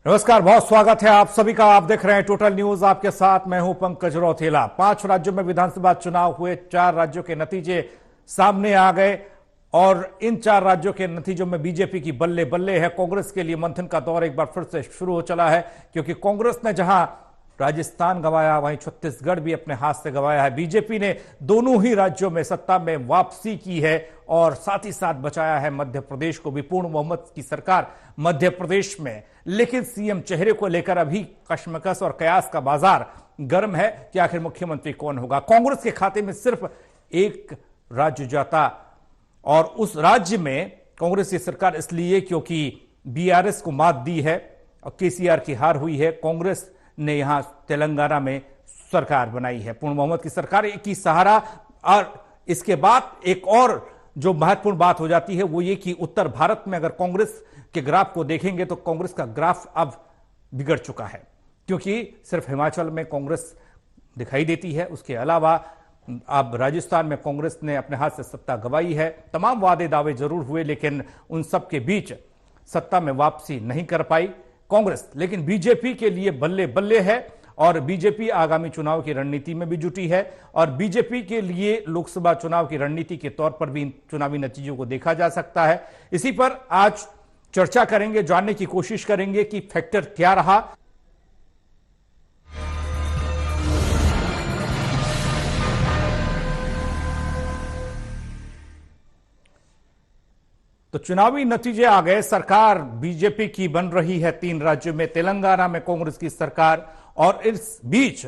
नमस्कार, बहुत स्वागत है आप सभी का। आप देख रहे हैं टोटल न्यूज, आपके साथ मैं हूं पंकज रौतेला। 5 राज्यों में विधानसभा चुनाव हुए, 4 राज्यों के नतीजे सामने आ गए और इन 4 राज्यों के नतीजों में बीजेपी की बल्ले बल्ले है। कांग्रेस के लिए मंथन का दौर एक बार फिर से शुरू हो चला है, क्योंकि कांग्रेस ने जहां राजस्थान गंवाया वहीं छत्तीसगढ़ भी अपने हाथ से गंवाया है। बीजेपी ने दोनों ही राज्यों में सत्ता में वापसी की है और साथ ही साथ बचाया है मध्य प्रदेश को भी। पूर्ण बहुमत की सरकार मध्य प्रदेश में, लेकिन सीएम चेहरे को लेकर अभी कशमकश और कयास का बाजार गर्म है कि आखिर मुख्यमंत्री कौन होगा। कांग्रेस के खाते में सिर्फ एक राज्य जाता और उस राज्य में कांग्रेस की सरकार इसलिए क्योंकि बीआरएस को मात दी है और केसीआर की हार हुई है। कांग्रेस ने यहां तेलंगाना में सरकार बनाई है, पूर्ण बहुमत की सरकार की सहारा। और इसके बाद एक और जो महत्वपूर्ण बात हो जाती है वो ये कि उत्तर भारत में अगर कांग्रेस के ग्राफ को देखेंगे तो कांग्रेस का ग्राफ अब बिगड़ चुका है, क्योंकि सिर्फ हिमाचल में कांग्रेस दिखाई देती है। उसके अलावा अब राजस्थान में कांग्रेस ने अपने हाथ से सत्ता गंवाई है। तमाम वादे दावे जरूर हुए, लेकिन उन सब के बीच सत्ता में वापसी नहीं कर पाई कांग्रेस। लेकिन बीजेपी के लिए बल्ले बल्ले है और बीजेपी आगामी चुनाव की रणनीति में भी जुटी है और बीजेपी के लिए लोकसभा चुनाव की रणनीति के तौर पर भी इन चुनावी नतीजों को देखा जा सकता है। इसी पर आज चर्चा करेंगे, जानने की कोशिश करेंगे कि फैक्टर क्या रहा। तो चुनावी नतीजे आ गए, सरकार बीजेपी की बन रही है 3 राज्यों में, तेलंगाना में कांग्रेस की सरकार। और इस बीच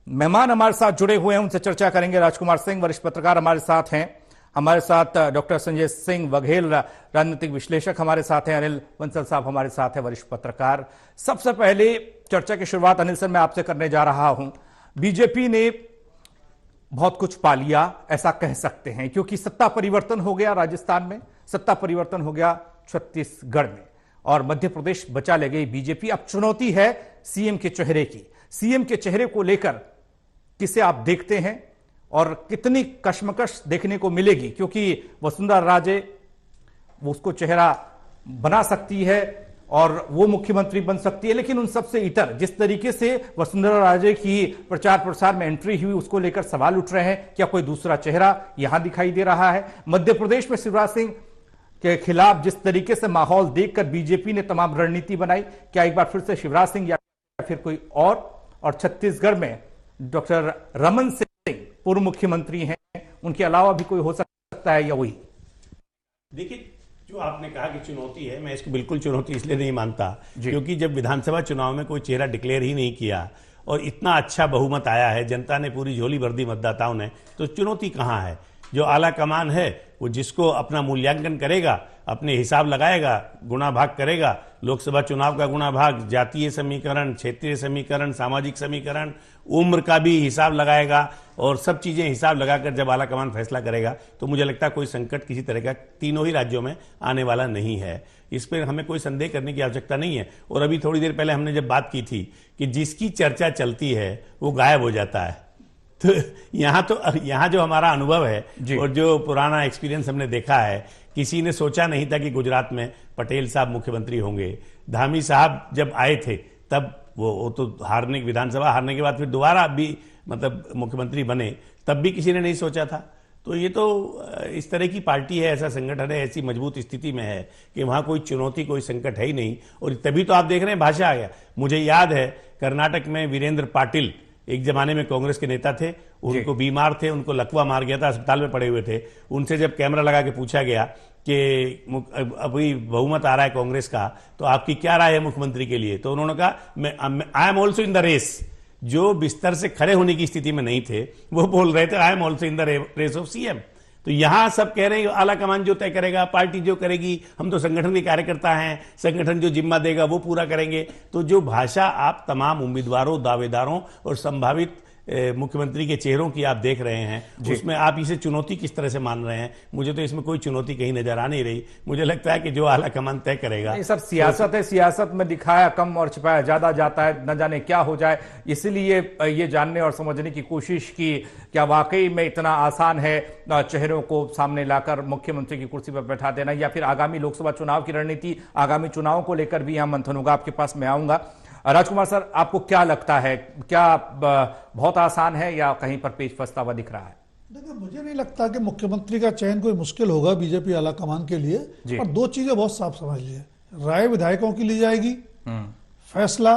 मेहमान हमारे साथ जुड़े हुए हैं, उनसे चर्चा करेंगे। राजकुमार सिंह वरिष्ठ पत्रकार हमारे साथ हैं, हमारे साथ डॉक्टर संजय सिंह बघेल राजनीतिक विश्लेषक हमारे साथ हैं, अनिल बंसल साहब हमारे साथ हैं वरिष्ठ पत्रकार। सबसे पहले चर्चा की शुरुआत अनिल सर मैं आपसे करने जा रहा हूं। बीजेपी ने बहुत कुछ पा लिया ऐसा कह सकते हैं, क्योंकि सत्ता परिवर्तन हो गया राजस्थान में, सत्ता परिवर्तन हो गया छत्तीसगढ़ में और मध्य प्रदेश बचा ले गई बीजेपी। अब चुनौती है सीएम के चेहरे की। सीएम के चेहरे को लेकर किसे आप देखते हैं और कितनी कशमकश देखने को मिलेगी, क्योंकि वसुंधरा राजे वो उसको चेहरा बना सकती है और वो मुख्यमंत्री बन सकती है, लेकिन उन सबसे इतर जिस तरीके से वसुंधरा राजे की प्रचार प्रसार में एंट्री हुई उसको लेकर सवाल उठ रहे हैं। क्या कोई दूसरा चेहरा यहां दिखाई दे रहा है? मध्य प्रदेश में शिवराज सिंह के खिलाफ जिस तरीके से माहौल देखकर बीजेपी ने तमाम रणनीति बनाई, क्या एक बार फिर से शिवराज सिंह या फिर कोई और छत्तीसगढ़ में डॉक्टर रमन सिंह पूर्व मुख्यमंत्री हैं, उनके अलावा भी कोई हो सकता है या वही? देखिए, जो आपने कहा कि चुनौती है, मैं इसको बिल्कुल चुनौती इसलिए नहीं मानता क्योंकि जब विधानसभा चुनाव में कोई चेहरा डिक्लेयर ही नहीं किया और इतना अच्छा बहुमत आया है, जनता ने पूरी झोली भर दी मतदाताओं ने, तो चुनौती कहां है? जो आला कमान है वो जिसको अपना मूल्यांकन करेगा, अपने हिसाब लगाएगा, गुणा भाग करेगा, लोकसभा चुनाव का गुणा भाग, जातीय समीकरण, क्षेत्रीय समीकरण, सामाजिक समीकरण, उम्र का भी हिसाब लगाएगा और सब चीजें हिसाब लगाकर जब आला कमान फैसला करेगा तो मुझे लगता है कोई संकट किसी तरह का तीनों ही राज्यों में आने वाला नहीं है। इस पर हमें कोई संदेह करने की आवश्यकता नहीं है। और अभी थोड़ी देर पहले हमने जब बात की थी कि जिसकी चर्चा चलती है वो गायब हो जाता है, तो यहाँ जो हमारा अनुभव है और जो पुराना एक्सपीरियंस हमने देखा है, किसी ने सोचा नहीं था कि गुजरात में पटेल साहब मुख्यमंत्री होंगे। धामी साहब जब आए थे तब वो तो विधानसभा हारने के बाद फिर दोबारा भी मतलब मुख्यमंत्री बने, तब भी किसी ने नहीं सोचा था। तो ये तो इस तरह की पार्टी है, ऐसा संगठन है, ऐसी मजबूत स्थिति में है कि वहां कोई चुनौती, कोई संकट है ही नहीं। और तभी तो आप देख रहे हैं भाषा आ गया। मुझे याद है कर्नाटक में वीरेंद्र पाटिल एक जमाने में कांग्रेस के नेता थे, उनको बीमार थे, उनको लकवा मार गया था, अस्पताल में पड़े हुए थे। उनसे जब कैमरा लगा के पूछा गया कि अभी बहुमत आ रहा है कांग्रेस का, तो आपकी क्या राय है मुख्यमंत्री के लिए, तो उन्होंने कहा I am also in the race. जो बिस्तर से खड़े होने की स्थिति में नहीं थे वो बोल रहे थे I am also in the race of CM. तो यहां सब कह रहे हैं आला कमान जो तय करेगा, पार्टी जो करेगी, हम तो संगठन के कार्यकर्ता हैं, संगठन जो जिम्मा देगा वो पूरा करेंगे। तो जो भाषा आप तमाम उम्मीदवारों, दावेदारों और संभावित मुख्यमंत्री के चेहरों की आप देख रहे हैं, उसमें आप इसे चुनौती किस तरह से मान रहे हैं? मुझे तो इसमें कोई चुनौती कहीं नजर आ नहीं रही। मुझे लगता है कि जो आला कमान तय करेगा। नहीं सर, सियासत है, सियासत में दिखाया कम और छिपाया ज्यादा जाता है, न जाने क्या हो जाए। इसीलिए ये जानने और समझने की कोशिश की, क्या वाकई में इतना आसान है चेहरों को सामने लाकर मुख्यमंत्री की कुर्सी पर बैठा देना, या फिर आगामी लोकसभा चुनाव की रणनीति, आगामी चुनावों को लेकर भी यहां मंथन होगा। आपके पास मैं आऊंगा। राजकुमार सर, आपको क्या लगता है, क्या बहुत आसान है या कहीं पर पेच फंसता हुआ दिख रहा है? देखिए, मुझे नहीं लगता कि मुख्यमंत्री का चयन कोई मुश्किल होगा बीजेपी आलाकमान के लिए। और दो चीजें बहुत साफ समझ लीजिए, राय विधायकों की ली जाएगी, फैसला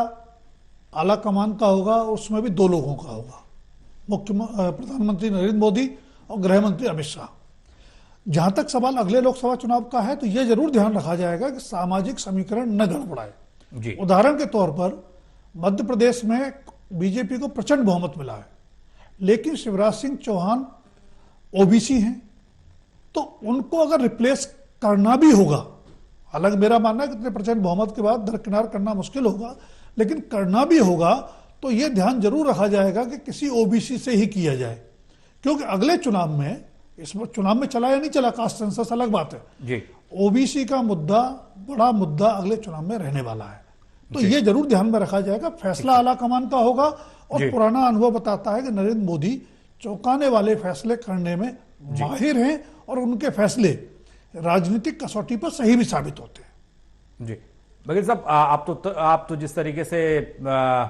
आलाकमान का होगा, उसमें भी दो लोगों का होगा, प्रधानमंत्री नरेंद्र मोदी और गृह मंत्री अमित शाह। जहां तक सवाल अगले लोकसभा चुनाव का है, तो यह जरूर ध्यान रखा जाएगा कि सामाजिक समीकरण न गड़बड़ाए। उदाहरण के तौर पर मध्य प्रदेश में बीजेपी को प्रचंड बहुमत मिला है, लेकिन शिवराज सिंह चौहान ओबीसी हैं, तो उनको अगर रिप्लेस करना भी होगा, हालांकि मेरा मानना है कि इतने प्रचंड बहुमत के बाद दरकिनार करना मुश्किल होगा, लेकिन करना भी होगा तो यह ध्यान जरूर रखा जाएगा कि किसी ओबीसी से ही किया जाए, क्योंकि अगले चुनाव में, इस चुनाव में चला या नहीं चला कास्ट सेंसस अलग बात है, ओबीसी का मुद्दा बड़ा मुद्दा अगले चुनाव में रहने वाला है। तो ये जरूर ध्यान में रखा जाएगा। फैसला आलाकमान का होगा, और पुराना अनुभव बताता है कि नरेंद्र मोदी चौंकाने वाले फैसले करने में माहिर हैं, और उनके फैसले राजनीतिक कसौटी पर सही भी साबित होते हैं। जी बघेल साहब, आप तो जिस तरीके से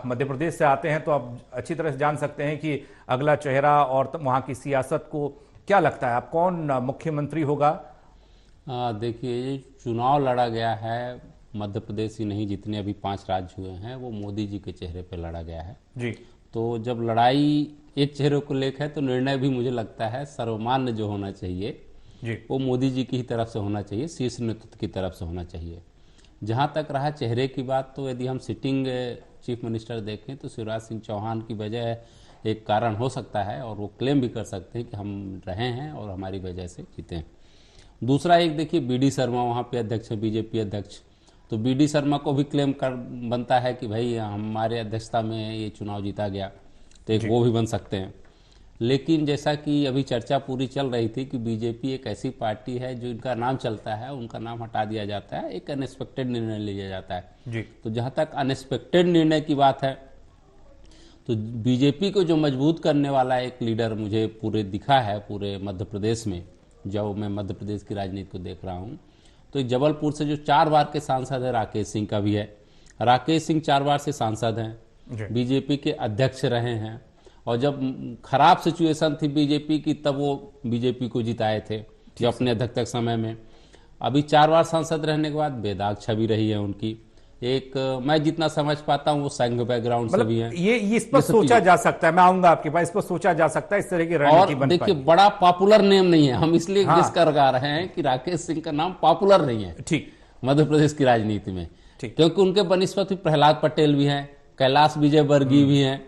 मध्य प्रदेश से आते हैं, तो आप अच्छी तरह से जान सकते हैं कि अगला चेहरा और वहां की सियासत को क्या लगता है, आप कौन मुख्यमंत्री होगा? देखिए, ये चुनाव लड़ा गया है मध्य प्रदेश ही नहीं, जितने अभी 5 राज्य हुए हैं वो मोदी जी के चेहरे पे लड़ा गया है जी। तो जब लड़ाई एक चेहरे को लेकर है, तो निर्णय भी मुझे लगता है सर्वमान्य जो होना चाहिए जी, वो मोदी जी की ही तरफ से होना चाहिए, शीर्ष नेतृत्व की तरफ से होना चाहिए। जहां तक रहा चेहरे की बात, तो यदि हम सिटिंग चीफ मिनिस्टर देखें तो शिवराज सिंह चौहान की वजह एक कारण हो सकता है, और वो क्लेम भी कर सकते हैं कि हम रहे हैं और हमारी वजह से जीते हैं। दूसरा एक देखिए, बीडी शर्मा वहाँ पे अध्यक्ष है, बीजेपी अध्यक्ष, तो बीडी शर्मा को भी क्लेम कर बनता है कि भाई हमारे अध्यक्षता में ये चुनाव जीता गया, तो एक वो भी बन सकते हैं। लेकिन जैसा कि अभी चर्चा पूरी चल रही थी कि बीजेपी एक ऐसी पार्टी है जो इनका नाम चलता है, उनका नाम हटा दिया जाता है, एक अनएक्सपेक्टेड निर्णय लिया जाता है जी। तो जहां तक अनएक्सपेक्टेड निर्णय की बात है, तो बीजेपी को जो मजबूत करने वाला एक लीडर मुझे पूरे दिखा है पूरे मध्य प्रदेश में, जब मैं मध्य प्रदेश की राजनीति को देख रहा हूं, तो जबलपुर से जो 4 बार के सांसद है, राकेश सिंह का भी है। राकेश सिंह 4 बार से सांसद हैं, बीजेपी के अध्यक्ष रहे हैं, और जब खराब सिचुएशन थी बीजेपी की, तब वो बीजेपी को जिताए थे जो अपने अध्यक्ष समय में। अभी 4 बार सांसद रहने के बाद बेदाग छवि रही है उनकी। एक मैं जितना समझ पाता हूँ वो संघ बैकग्राउंड से भी है। ये इस पर सोचा जा सकता है, मैं आऊंगा आपके पास, इस पर सोचा जा सकता है, इस तरह की रणनीति बन देखिए, बड़ा पॉपुलर नेम नहीं है, हम इसलिए गेस कर रहे हैं कि राकेश सिंह का नाम पॉपुलर नहीं है ठीक मध्य प्रदेश की राजनीति में, क्योंकि उनके बनिस्पत प्रहलाद पटेल भी हैं, कैलाश विजयवर्गीय भी हैं,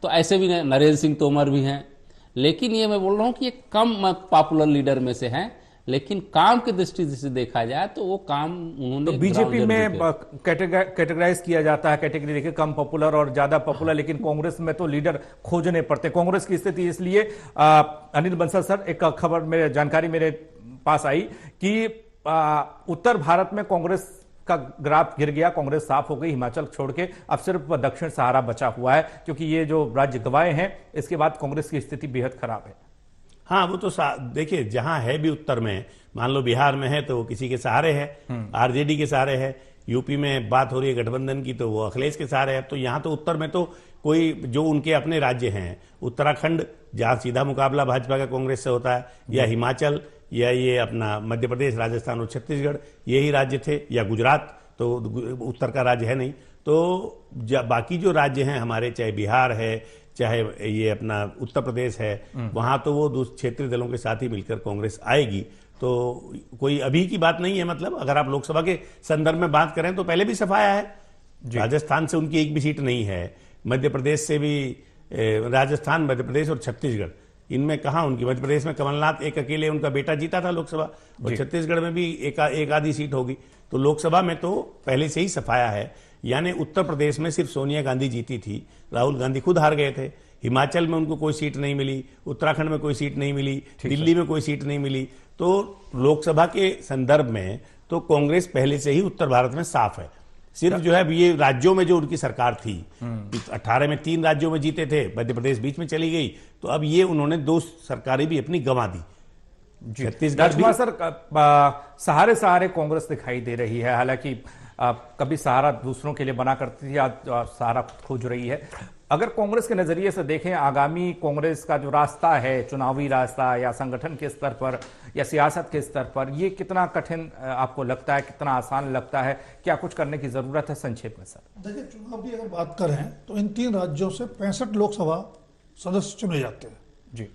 तो ऐसे भी नरेंद्र सिंह तोमर भी हैं। लेकिन ये मैं बोल रहा हूँ कि ये कम पॉपुलर लीडर में से हैं, लेकिन काम की दृष्टि से देखा जाए तो वो काम उन्होंने, तो बीजेपी में कैटेगराइज किया जाता है, कैटेगरी देखिए, कम पॉपुलर और ज्यादा पॉपुलर, लेकिन कांग्रेस में तो लीडर खोजने पड़ते। कांग्रेस की स्थिति इसलिए, अनिल बंसल सर, एक खबर मेरे जानकारी मेरे पास आई कि उत्तर भारत में कांग्रेस का ग्राफ गिर गया, कांग्रेस साफ हो गई, हिमाचल छोड़ के अब सिर्फ दक्षिण सहारा बचा हुआ है, क्योंकि ये जो राज्य गवाए हैं, इसके बाद कांग्रेस की स्थिति बेहद खराब है। हाँ, वो तो देखिए, जहां है भी उत्तर में, मान लो बिहार में है तो वो किसी के सहारे है, आरजेडी के सहारे है, यूपी में बात हो रही है गठबंधन की तो वो अखिलेश के सहारे है। तो यहाँ तो उत्तर में तो कोई जो उनके अपने राज्य हैं, उत्तराखंड जहां सीधा मुकाबला भाजपा का कांग्रेस से होता है, या हिमाचल, या ये अपना मध्य प्रदेश, राजस्थान और छत्तीसगढ़, यही राज्य थे, या गुजरात, तो उत्तर का राज्य है नहीं। तो बाकी जो राज्य हैं हमारे, चाहे बिहार है, चाहे ये अपना उत्तर प्रदेश है, वहां तो वो क्षेत्रीय दलों के साथ ही मिलकर कांग्रेस आएगी। तो कोई अभी की बात नहीं है, मतलब अगर आप लोकसभा के संदर्भ में बात करें तो पहले भी सफाया है, राजस्थान से उनकी एक भी सीट नहीं है, मध्य प्रदेश से भी, राजस्थान, मध्य प्रदेश और छत्तीसगढ़, इनमें कहां उनकी, मध्य प्रदेश में कमलनाथ एक अकेले उनका बेटा जीता था लोकसभा, और छत्तीसगढ़ में भी एक आधी सीट होगी। तो लोकसभा में तो पहले से ही सफाया है। यानी उत्तर प्रदेश में सिर्फ सोनिया गांधी जीती थी, राहुल गांधी खुद हार गए थे, हिमाचल में उनको कोई सीट नहीं मिली, उत्तराखंड में कोई सीट नहीं मिली, दिल्ली में कोई सीट नहीं मिली। तो लोकसभा के संदर्भ में तो कांग्रेस पहले से ही उत्तर भारत में साफ है। सिर्फ जो है ये राज्यों में जो उनकी सरकार थी, 18 में 3 राज्यों में जीते थे, मध्य प्रदेश बीच में चली गई, तो अब ये उन्होंने 2 सरकारें भी अपनी गंवा दी। छत्तीसगढ़ भी सर सहारे सहारे कांग्रेस दिखाई दे रही है, हालांकि कभी सहारा दूसरों के लिए बना करती थी, आज सहारा खोज रही है। अगर कांग्रेस के नजरिए से देखें, आगामी कांग्रेस का जो रास्ता है, चुनावी रास्ता या संगठन के स्तर पर या सियासत के स्तर पर, ये कितना कठिन आपको लगता है, कितना आसान लगता है, क्या कुछ करने की जरूरत है? संक्षेप में सर। देखिए, चुनाव की अगर बात करें तो इन 3 राज्यों से 65 लोकसभा सदस्य चुने जाते हैं जी।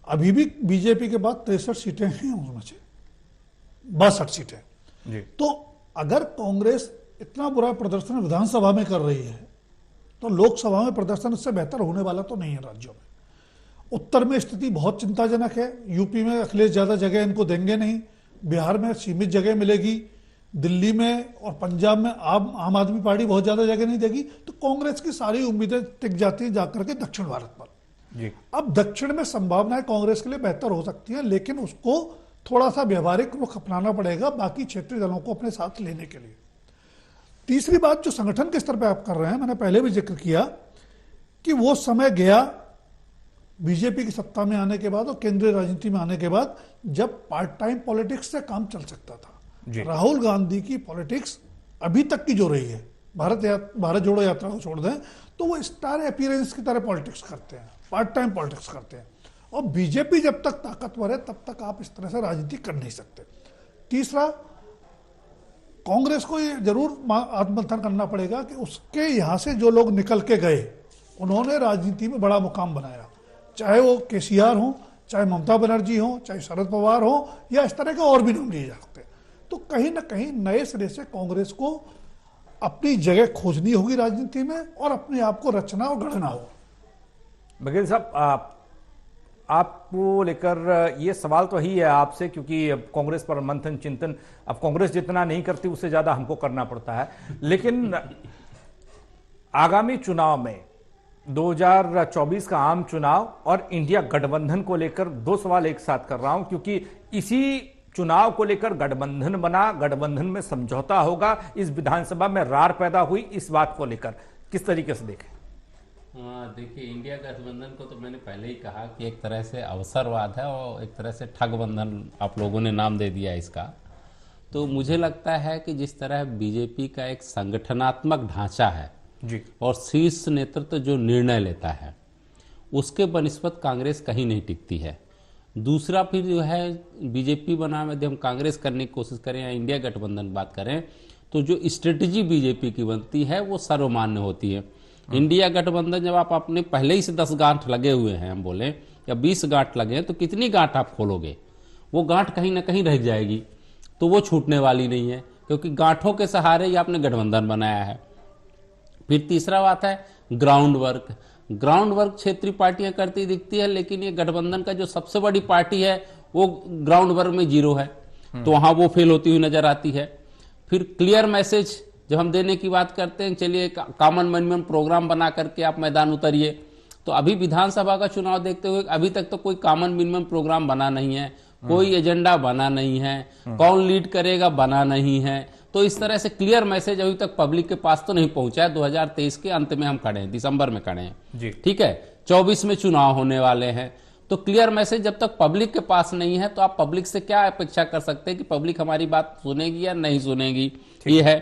अभी भी बीजेपी के बाद 63 सीटें हैं, उनमें से 62 सीटें जी। तो अगर कांग्रेस इतना बुरा प्रदर्शन विधानसभा में कर रही है तो लोकसभा में प्रदर्शन इससे बेहतर होने वाला तो नहीं है राज्यों में। उत्तर में स्थिति बहुत चिंताजनक है। यूपी में अखिलेश ज्यादा जगह इनको देंगे नहीं, बिहार में सीमित जगह मिलेगी, दिल्ली में और पंजाब में आम आदमी पार्टी बहुत ज्यादा जगह नहीं देगी। तो कांग्रेस की सारी उम्मीदें टिक जाती हैं जाकर के दक्षिण भारत पर जी। अब दक्षिण में संभावनाएं कांग्रेस के लिए बेहतर हो सकती हैं, लेकिन उसको थोड़ा सा व्यवहारिक रुख अपनाना पड़ेगा बाकी क्षेत्रीय दलों को अपने साथ लेने के लिए। तीसरी बात जो संगठन के स्तर पर आप कर रहे हैं, मैंने पहले भी जिक्र किया कि वो समय गया बीजेपी की सत्ता में आने के बाद और केंद्रीय राजनीति में आने के बाद जब पार्ट टाइम पॉलिटिक्स से काम चल सकता था। राहुल गांधी की पॉलिटिक्स अभी तक की जो रही है, भारत जोड़ो यात्रा को छोड़ दें तो वो स्टार अपीयरेंस की तरह पॉलिटिक्स करते हैं, पार्ट टाइम पॉलिटिक्स करते हैं। और बीजेपी जब तक ताकतवर है तब तक आप इस तरह से राजनीति कर नहीं सकते। तीसरा, कांग्रेस को ये जरूर आत्ममंथन करना पड़ेगा कि उसके यहां से जो लोग निकल के गए उन्होंने राजनीति में बड़ा मुकाम बनाया, चाहे वो केसीआर हो, चाहे ममता बनर्जी हो, चाहे शरद पवार हो, या इस तरह के और भी नाम लिए जा सकते हैं। तो कहीं ना कहीं नए सिरे से कांग्रेस को अपनी जगह खोजनी होगी राजनीति में और अपने आप को रचना और गढ़ना होगा। बघेल साहब, आपको लेकर ये सवाल तो ही है आपसे, क्योंकि कांग्रेस पर मंथन चिंतन अब कांग्रेस जितना नहीं करती उससे ज्यादा हमको करना पड़ता है। लेकिन आगामी चुनाव में 2024 का आम चुनाव और इंडिया गठबंधन को लेकर 2 सवाल एक साथ कर रहा हूं, क्योंकि इसी चुनाव को लेकर गठबंधन बना, गठबंधन में समझौता होगा, इस विधानसभा में रार पैदा हुई, इस बात को लेकर किस तरीके से देखें? देखिए, इंडिया गठबंधन को तो मैंने पहले ही कहा कि एक तरह से अवसरवाद है और एक तरह से ठगबंधन आप लोगों ने नाम दे दिया इसका। तो मुझे लगता है कि जिस तरह बीजेपी का एक संगठनात्मक ढांचा है जी, और शीर्ष नेतृत्व जो निर्णय लेता है, उसके बनिस्बत कांग्रेस कहीं नहीं टिकती है। दूसरा, फिर जो है बीजेपी बनाम यदि हम कांग्रेस करने की कोशिश करें या इंडिया गठबंधन बात करें, तो जो स्ट्रेटेजी बीजेपी की बनती है वो सर्वमान्य होती है। इंडिया गठबंधन जब आप अपने पहले ही से 10 गांठ लगे हुए हैं, हम बोले या 20 गांठ लगे हैं, तो कितनी गांठ आप खोलोगे? वो गांठ कहीं ना कहीं रह जाएगी, तो वो छूटने वाली नहीं है, क्योंकि गांठों के सहारे ही आपने गठबंधन बनाया है। फिर तीसरा बात है ग्राउंड वर्क। ग्राउंड वर्क क्षेत्रीय पार्टियां करती दिखती है, लेकिन ये गठबंधन का जो सबसे बड़ी पार्टी है वो ग्राउंड वर्क में 0 है, तो वहां वो फेल होती हुई नजर आती है। फिर क्लियर मैसेज जब हम देने की बात करते हैं, चलिए कॉमन मिनिमम प्रोग्राम बना करके आप मैदान उतरिए, तो अभी विधानसभा का चुनाव देखते हुए अभी तक तो कोई कॉमन मिनिमम प्रोग्राम बना नहीं है, कोई एजेंडा बना नहीं है, कौन लीड करेगा बना नहीं है। तो इस तरह से क्लियर मैसेज अभी तक पब्लिक के पास तो नहीं पहुंचा है। 2023 के अंत में हम खड़े हैं, दिसंबर में खड़े हैं, ठीक है, 24 में चुनाव होने वाले हैं। तो क्लियर मैसेज जब तक पब्लिक के पास नहीं है तो आप पब्लिक से क्या अपेक्षा कर सकते हैं कि पब्लिक हमारी बात सुनेगी या नहीं सुनेगी, ये है।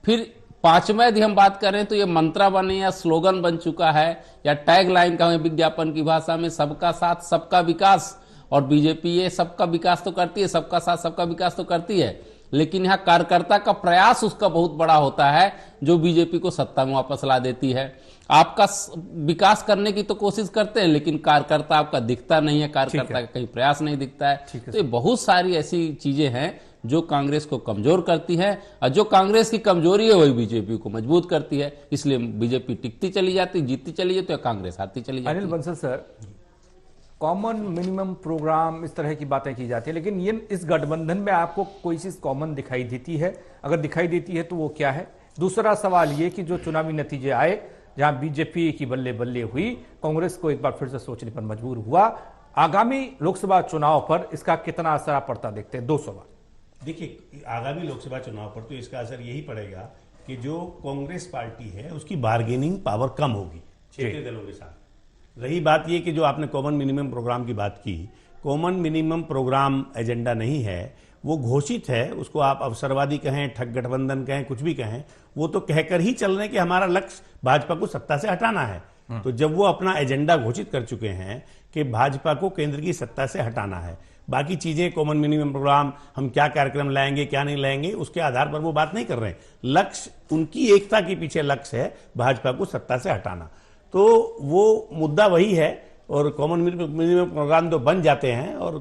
फिर 5वां यदि हम बात करें तो ये मंत्रा बने या स्लोगन बन चुका है या टैग लाइन का विज्ञापन की भाषा में, सबका साथ सबका विकास। और बीजेपी ये सबका विकास तो करती है, सबका साथ सबका विकास तो करती है, लेकिन यहाँ कार्यकर्ता का प्रयास उसका बहुत बड़ा होता है जो बीजेपी को सत्ता में वापस ला देती है। आपका विकास करने की तो कोशिश करते हैं, लेकिन कार्यकर्ता आपका दिखता नहीं है, कार्यकर्ता का कहीं प्रयास नहीं दिखता है। तो ये बहुत सारी ऐसी चीजें हैं जो कांग्रेस को कमजोर करती है, और जो कांग्रेस की कमजोरी है वही बीजेपी को मजबूत करती है। इसलिए बीजेपी टिकती चली जाती, जीतती चली जाती, तो कांग्रेस हारती चली जाती। Anil Bansal sir, common minimum programme, इस तरह की बातें की जाती है, लेकिन ये इस गठबंधन में आपको कोई चीज कॉमन दिखाई देती है? अगर दिखाई देती है तो वो क्या है? दूसरा सवाल ये कि जो चुनावी नतीजे आए, जहां बीजेपी की बल्ले बल्ले हुई, कांग्रेस को एक बार फिर से सोचने पर मजबूर हुआ। आगामी लोकसभा चुनाव पर इसका कितना असर पड़ता देखते हैं? 2 सवाल। देखिए, आगामी लोकसभा चुनाव पर तो इसका असर यही पड़ेगा कि जो कांग्रेस पार्टी है उसकी बार्गेनिंग पावर कम होगी क्षेत्रीय दलों के साथ। रही बात यह कि जो आपने कॉमन मिनिमम प्रोग्राम की बात की, कॉमन मिनिमम प्रोग्राम एजेंडा नहीं है, वो घोषित है। उसको आप अवसरवादी कहें, ठग गठबंधन कहें, कुछ भी कहें, वो तो कहकर ही चल रहे हैं कि हमारा लक्ष्य भाजपा को सत्ता से हटाना है। तो जब वो अपना एजेंडा घोषित कर चुके हैं कि भाजपा को केंद्र की सत्ता से हटाना है, बाकी चीजें कॉमन मिनिमम प्रोग्राम, हम क्या कार्यक्रम लाएंगे क्या नहीं लाएंगे, उसके आधार पर वो बात नहीं कर रहे हैं। लक्ष्य, उनकी एकता के पीछे लक्ष्य है भाजपा को सत्ता से हटाना। तो वो मुद्दा वही है। और कॉमन मिनिमम प्रोग्राम तो बन जाते हैं। और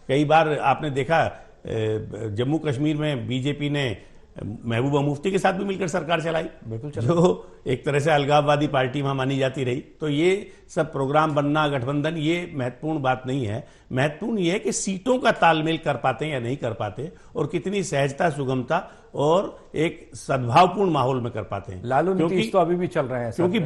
कई बार आपने देखा जम्मू कश्मीर में बीजेपी ने महबूबा मुफ्ती के साथ भी मिलकर सरकार चलाई, बिल्कुल, जो एक तरह से अलगाववादी पार्टी वहां मानी जाती रही। तो ये सब प्रोग्राम बनना, गठबंधन, ये महत्वपूर्ण बात नहीं है। महत्वपूर्ण ये है कि सीटों का तालमेल कर पाते हैं या नहीं कर पाते, और कितनी सहजता, सुगमता और एक सद्भावपूर्ण माहौल में कर पाते हैं। लालू नीतीश तो अभी भी चल रहे हैं, क्योंकि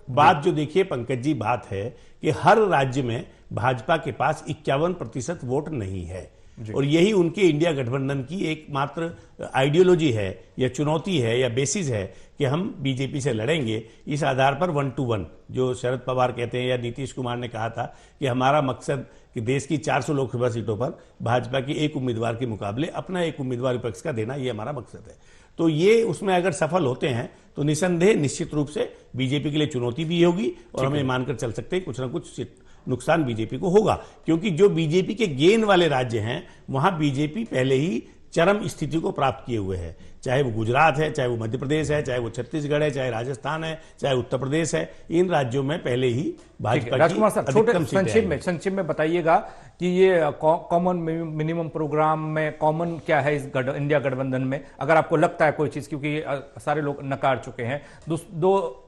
बात जो देखिए पंकज जी, बात है कि हर राज्य में भाजपा के पास 51% वोट नहीं है, और यही उनके इंडिया गठबंधन की एकमात्र आइडियोलॉजी है या चुनौती है या बेसिस है कि हम बीजेपी से लड़ेंगे इस आधार पर 1 to 1, जो शरद पवार कहते हैं या नीतीश कुमार ने कहा था कि हमारा मकसद कि देश की 400 लोकसभा सीटों पर भाजपा की एक उम्मीदवार के मुकाबले अपना एक उम्मीदवार विपक्ष का देना, ये हमारा मकसद है। तो ये उसमें अगर सफल होते हैं तो निसंदेह निश्चित रूप से बीजेपी के लिए चुनौती भी होगी, और हमें मानकर चल सकते हैं कुछ ना कुछ नुकसान बीजेपी को होगा। क्योंकि जो बीजेपी के गेन वाले राज्य हैं वहां बीजेपी पहले ही चरम स्थिति को प्राप्त किए हुए है, चाहे वो गुजरात है, चाहे वो मध्य प्रदेश है, चाहे वो छत्तीसगढ़ है, चाहे राजस्थान है, चाहे उत्तर प्रदेश है। इन राज्यों में पहले ही भाजपा की राजकुमार सर, छोटे अधिकतम संक्षेप में बताइएगा कि ये कॉमन मिनिमम प्रोग्राम में कॉमन क्या है इस इंडिया गठबंधन में, अगर आपको लगता है कोई चीज, क्योंकि सारे लोग नकार चुके हैं। दो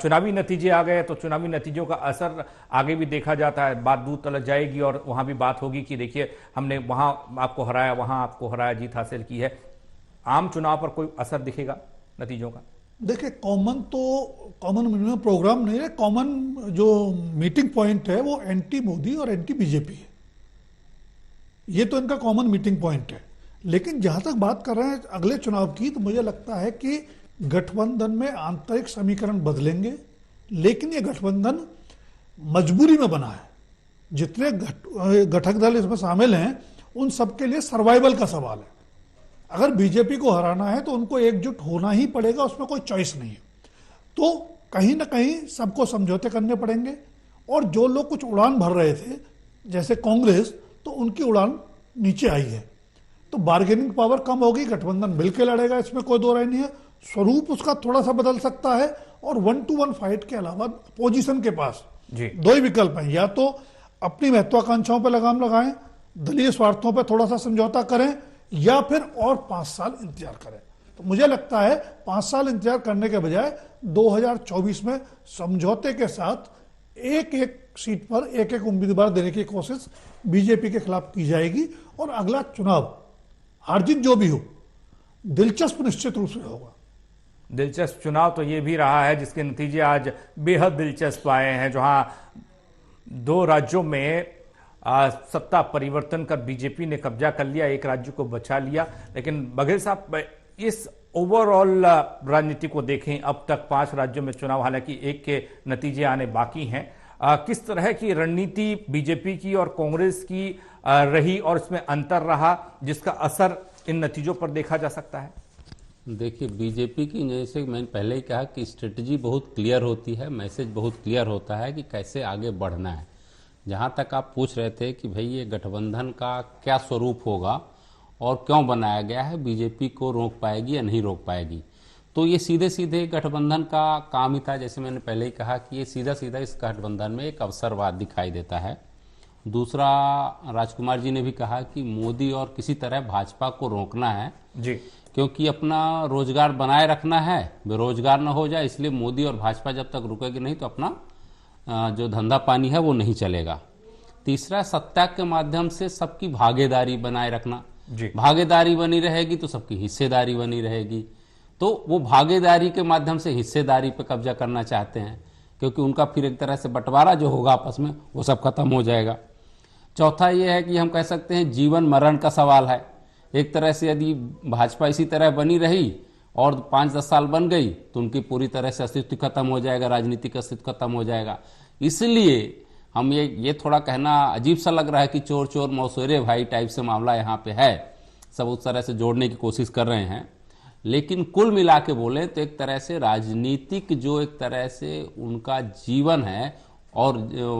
चुनावी नतीजे आ गए तो चुनावी नतीजों का असर आगे भी देखा जाता है, बात दूर तलक जाएगी और वहां भी बात होगी कि देखिए हमने वहां आपको हराया, वहां आपको हराया, जीत हासिल की है। आम चुनाव पर कोई असर दिखेगा नतीजों का? देखिए, कॉमन मिनिमम प्रोग्राम नहीं है। कॉमन जो मीटिंग पॉइंट है वो एंटी मोदी और एंटी बीजेपी है, ये तो इनका कॉमन मीटिंग पॉइंट है। लेकिन जहां तक बात कर रहे हैं अगले चुनाव की, तो मुझे लगता है कि गठबंधन में आंतरिक समीकरण बदलेंगे, लेकिन ये गठबंधन मजबूरी में बना है। जितने घटक दल इसमें शामिल हैं उन सबके लिए सर्वाइवल का सवाल है। अगर बीजेपी को हराना है तो उनको एकजुट होना ही पड़ेगा, उसमें कोई चॉइस नहीं है। तो कहीं ना कहीं सबको समझौते करने पड़ेंगे, और जो लोग कुछ उड़ान भर रहे थे जैसे कांग्रेस, तो उनकी उड़ान नीचे आई है। तो बार्गेनिंग पावर कम होगी, गठबंधन मिलकर लड़ेगा, इसमें कोई दो राय नहीं है। स्वरूप उसका थोड़ा सा बदल सकता है, और 1 to 1 फाइट के अलावा पोजीशन के पास दो ही विकल्प हैं, या तो अपनी महत्वाकांक्षाओं पर लगाम लगाएं, दलीय स्वार्थों पर थोड़ा सा समझौता करें, या फिर और 5 साल इंतजार करें। तो मुझे लगता है 5 साल इंतजार करने के बजाय 2024 में समझौते के साथ एक एक सीट पर एक एक उम्मीदवार देने की कोशिश बीजेपी के खिलाफ की जाएगी, और अगला चुनाव हार जीत जो भी हो दिलचस्प निश्चित रूप से होगा। दिलचस्प चुनाव तो ये भी रहा है जिसके नतीजे आज बेहद दिलचस्प आए हैं, जहां 2 राज्यों में सत्ता परिवर्तन कर बीजेपी ने कब्जा कर लिया, एक राज्य को बचा लिया। लेकिन बघेल साहब, इस ओवरऑल राजनीति को देखें, अब तक 5 राज्यों में चुनाव, हालांकि एक के नतीजे आने बाकी हैं, किस तरह की रणनीति बीजेपी की और कांग्रेस की रही और इसमें अंतर रहा जिसका असर इन नतीजों पर देखा जा सकता है? देखिए, बीजेपी की, जैसे मैंने पहले ही कहा कि स्ट्रेटजी बहुत क्लियर होती है, मैसेज बहुत क्लियर होता है कि कैसे आगे बढ़ना है। जहां तक आप पूछ रहे थे कि भाई ये गठबंधन का क्या स्वरूप होगा और क्यों बनाया गया है, बीजेपी को रोक पाएगी या नहीं रोक पाएगी, तो ये सीधे सीधे गठबंधन का काम ही था। जैसे मैंने पहले ही कहा कि ये सीधा सीधा इस गठबंधन में एक अवसरवाद दिखाई देता है। दूसरा, राजकुमार जी ने भी कहा कि मोदी और किसी तरह भाजपा को रोकना है जी, क्योंकि अपना रोजगार बनाए रखना है, बेरोजगार न हो जाए, इसलिए मोदी और भाजपा जब तक रुकेगी नहीं तो अपना जो धंधा पानी है वो नहीं चलेगा। तीसरा, सत्ता के माध्यम से सबकी भागीदारी बनाए रखना जी, भागीदारी बनी रहेगी तो सबकी हिस्सेदारी बनी रहेगी। तो वो भागीदारी के माध्यम से हिस्सेदारी पे कब्जा करना चाहते हैं, क्योंकि उनका फिर एक तरह से बंटवारा जो होगा आपस में वो सब खत्म हो जाएगा। चौथा ये है कि हम कह सकते हैं जीवन मरण का सवाल है। एक तरह से यदि भाजपा इसी तरह बनी रही और 5-10 साल बन गई तो उनकी पूरी तरह से अस्तित्व खत्म हो जाएगा, राजनीतिक अस्तित्व खत्म हो जाएगा। इसलिए हम ये थोड़ा कहना अजीब सा लग रहा है कि चोर चोर मौसेरे भाई टाइप से मामला यहाँ पे है, सब उस तरह से जोड़ने की कोशिश कर रहे हैं। लेकिन कुल मिला के बोले तो एक तरह से राजनीतिक जो एक तरह से उनका जीवन है और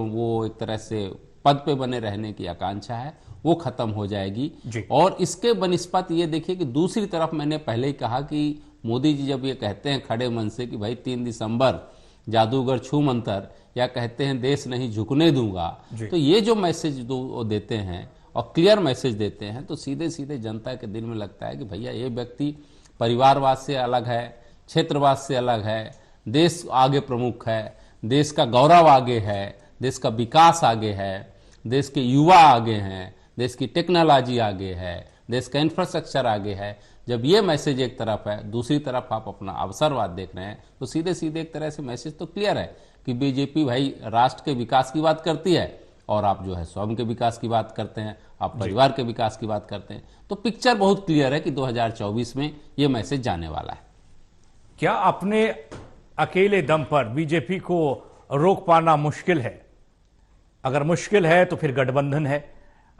वो एक तरह से पद पे बने रहने की आकांक्षा है वो खत्म हो जाएगी। और इसके बनिस्पत ये देखिए कि दूसरी तरफ मैंने पहले ही कहा कि मोदी जी जब ये कहते हैं खड़े मन से कि भाई 3 दिसंबर जादूगर छू मंतर, या कहते हैं देश नहीं झुकने दूंगा, तो ये जो मैसेज देते हैं और क्लियर मैसेज देते हैं तो सीधे सीधे जनता के दिल में लगता है कि भैया ये व्यक्ति परिवारवाद से अलग है, क्षेत्रवाद से अलग है, देश आगे प्रमुख है, देश का गौरव आगे है, देश का विकास आगे है, देश के युवा आगे हैं, देश की टेक्नोलॉजी आगे है, देश का इंफ्रास्ट्रक्चर आगे है। जब ये मैसेज एक तरफ है, दूसरी तरफ आप अपना अवसरवाद देख रहे हैं, तो सीधे सीधे एक तरह से मैसेज तो क्लियर है कि बीजेपी भाई राष्ट्र के विकास की बात करती है और आप जो है स्वयं के विकास की बात करते हैं, आप परिवार के विकास की बात करते हैं। तो पिक्चर बहुत क्लियर है कि 2024 में ये मैसेज जाने वाला है। क्या अपने अकेले दम पर बीजेपी को रोक पाना मुश्किल है? अगर मुश्किल है तो फिर गठबंधन है।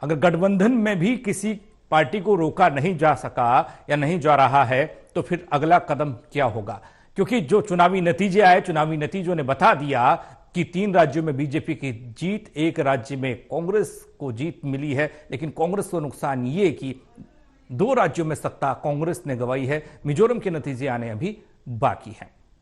अगर गठबंधन में भी किसी पार्टी को रोका नहीं जा सका या नहीं जा रहा है तो फिर अगला कदम क्या होगा? क्योंकि जो चुनावी नतीजे आए, चुनावी नतीजों ने बता दिया कि 3 राज्यों में बीजेपी की जीत, 1 राज्य में कांग्रेस को जीत मिली है। लेकिन कांग्रेस को नुकसान ये कि 2 राज्यों में सत्ता कांग्रेस ने गंवाई है। मिजोरम के नतीजे आने अभी बाकी हैं।